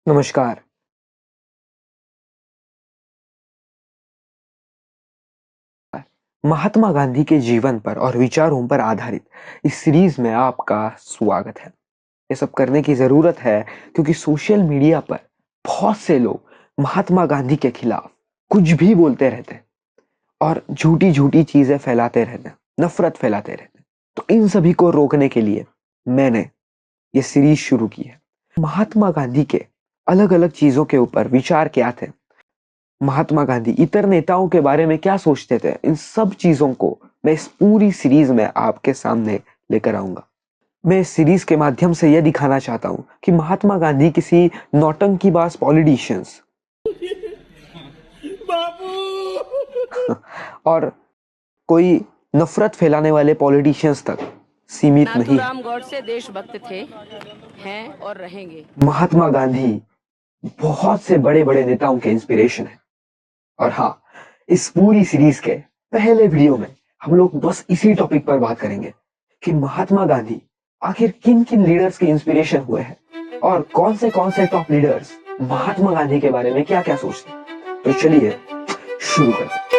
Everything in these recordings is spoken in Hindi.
नमस्कार। महात्मा गांधी के जीवन पर और विचारों पर आधारित इस सीरीज में आपका स्वागत है। ये सब करने की ज़रूरत है क्योंकि सोशल मीडिया पर बहुत से लोग महात्मा गांधी के खिलाफ कुछ भी बोलते रहते हैं और झूठी-झूठी चीज़ें फैलाते रहते हैं, नफ़रत फैलाते रहते हैं। तो इन सभी को रोकने के लिए मैंने ये सीरीज शुरू की है। महात्मा गांधी के अलग-अलग चीज़ों के ऊपर विचार क्या थे? महात्मा गांधी इतर नेताओं के बारे में क्या सोचते थे, इन सब चीजों को मैं इस पूरी सीरीज में आपके सामने लेकर आऊंगा। मैं इस सीरीज के माध्यम से यह दिखाना चाहता हूं कि महात्मा गांधी किसी नौटंकीबाज पॉलिटिशियंस और कोई नफरत फैलाने वाले पॉलिटिशियंस तक सीमित नहीं है। नाथूराम गॉडसे देशभक्त थे, हैं और रहेंगे। महात्मा गांधी बहुत से बड़े बड़े नेताओं के इंस्पिरेशन है। और हाँ, इस पूरी सीरीज के पहले वीडियो में हम लोग बस इसी टॉपिक पर बात करेंगे कि महात्मा गांधी आखिर किन किन लीडर्स के इंस्पिरेशन हुए हैं और कौन से टॉप लीडर्स महात्मा गांधी के बारे में क्या क्या सोचते हैं। तो चलिए शुरू करते हैं।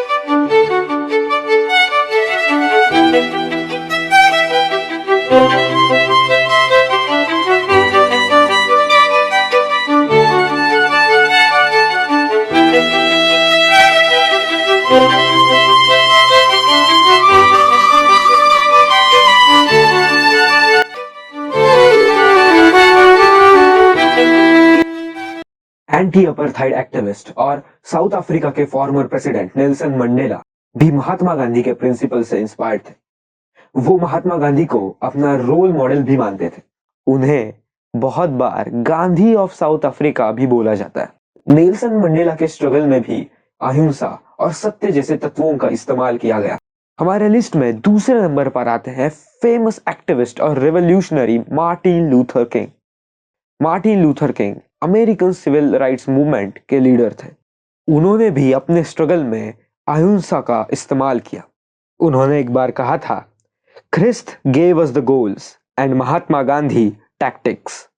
एंटी अपार्थाइड एक्टिविस्ट और साउथ अफ्रीका के फॉर्मर प्रेसिडेंट नेल्सन मंडेला भी महात्मा गांधी के प्रिंसिपल से इंस्पायर्ड थे। वो महात्मा गांधी को अपना रोल मॉडल भी मानते थे। उन्हें बहुत बार गांधी ऑफ साउथ अफ्रीका भी बोला जाता है। नेल्सन मंडेला के स्ट्रगल में भी अहिंसा और सत्य जैसे तत्वों का इस्तेमाल किया गया। हमारे लिस्ट में दूसरे नंबर पर आते हैं फेमस एक्टिविस्ट और revolutionary Martin Luther King. Martin Luther King American civil rights movement के लीडर थे। उन्होंने भी अपने स्ट्रगल में अहिंसा का इस्तेमाल किया। उन्होंने एक बार कहा था, Christ gave us the goals and Mahatma Gandhi tactics.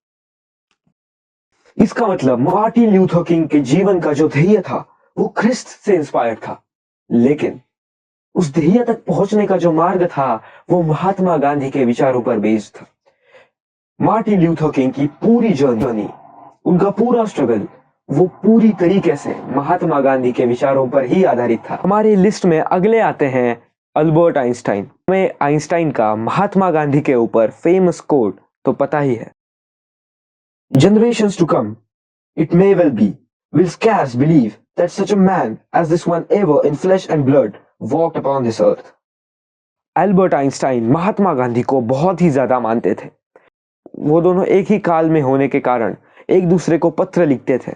इसका मतलब मार्टिन लूथर किंग के जीवन का जो ध्येय था वो क्रिस्ट से इंस्पायर्ड था, लेकिन उस ध्येय तक पहुंचने का जो मार्ग था वो महात्मा गांधी के विचारों पर बेस्ड था। मार्टिन लूथर किंग की पूरी जर्नी, उनका पूरा स्ट्रगल, वो पूरी तरीके से महात्मा गांधी के विचारों पर ही आधारित था। हमारी लिस्ट में अगले आते हैं अल्बर्ट आइंस्टाइन। हमें आइंस्टाइन का महात्मा गांधी के ऊपर फेमस कोट तो पता ही है, generations to come it may well be will scarce believe that such a man as this one ever in flesh and blood walked upon this earth. Albert Einstein Mahatma Gandhi को बहुत ही ज्यादा मानते थे। वो दोनों एक ही काल में होने के कारण एक दूसरे को पत्र लिखते थे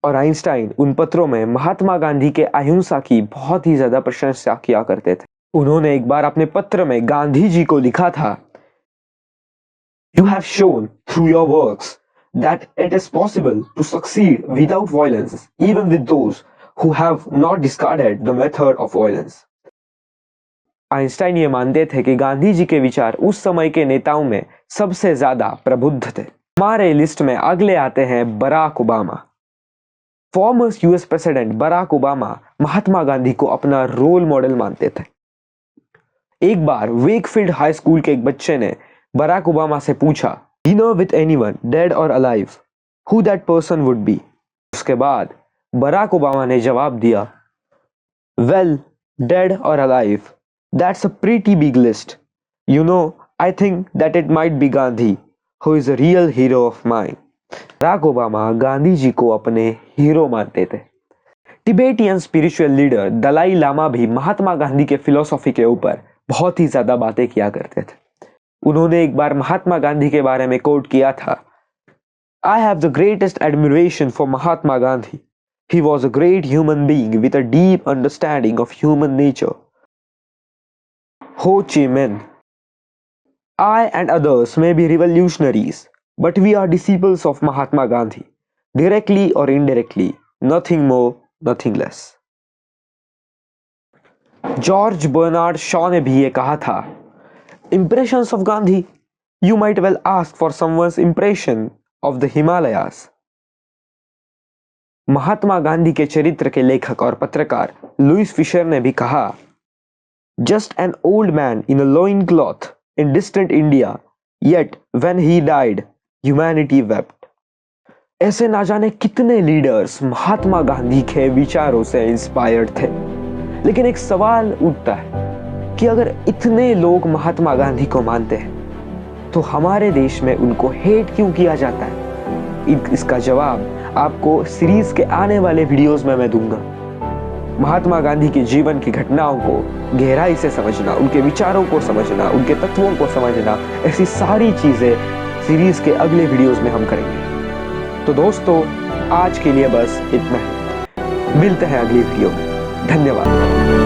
और आइंस्टाइन उन पत्रों में महात्मा गांधी के अहिंसा की बहुत ही ज्यादा प्रशंसा किया करते थे। उन्होंने एक बार अपने पत्र में गांधी जी को लिखा था, You have shown through your works that it is possible to succeed without violence, even with those who have not discarded the method of violence. Einstein ये मानते थे कि गांधी जी के विचार उस समय के नेताओं में सबसे ज्यादा प्रबुद्ध थे। हमारे लिस्ट में अगले आते हैं Barack Obama. Former US president Barack Obama Mahatma Gandhi को अपना रोल मॉडल मानते थे। एक बार वेकफील्ड हाई स्कूल के एक बच्चे ने बराक ओबामा से पूछा, डिनर विथ एनीवन डेड और alive, who that person would be. उसके बाद बराक ओबामा ने जवाब दिया, वेल, डेड और alive, that's a pretty big list. You know, I think that it might be Gandhi who is a real hero of mine. Barack Obama Gandhi ji को अपने हीरो मानते थे। Tibetan spiritual leader Dalai Lama भी महात्मा गांधी के फिलॉसफी के ऊपर बहुत ही ज्यादा बातें किया करते थे। उन्होंने एक बार महात्मा गांधी के बारे में कोट किया था, I have the greatest admiration for Mahatma Gandhi. He was a great human being with a deep understanding of human nature. Ho Chi Minh. I and others may be revolutionaries, but we are disciples of Mahatma Gandhi. Directly or indirectly, nothing more, nothing less. George Bernard Shaw ने भी ये कहा था, Impressions of Gandhi. You might well ask for someone's impression of the Himalayas. Mahatma Gandhi के चरित्र के लेखक और पत्रकार लुईस फिशर ने भी कहा, just an old man in a lion cloth in distant India, yet when he died humanity wept. ऐसे ना जाने कितने लीडर्स महात्मा गांधी के विचारों से इंस्पायर्ड थे, लेकिन एक सवाल उठता है कि अगर इतने लोग महात्मा गांधी को मानते हैं तो हमारे देश में उनको हेट क्यों किया जाता है? इसका जवाब आपको सीरीज के आने वाले वीडियोस में मैं दूंगा। महात्मा गांधी के जीवन की घटनाओं को गहराई से समझना, उनके विचारों को समझना, उनके तत्वों को समझना, ऐसी सारी चीजें सीरीज के अगले वीडियोस में हम करेंगे। तो दोस्तों, आज के लिए बस इतना ही। मिलते हैं अगली वीडियो में। धन्यवाद।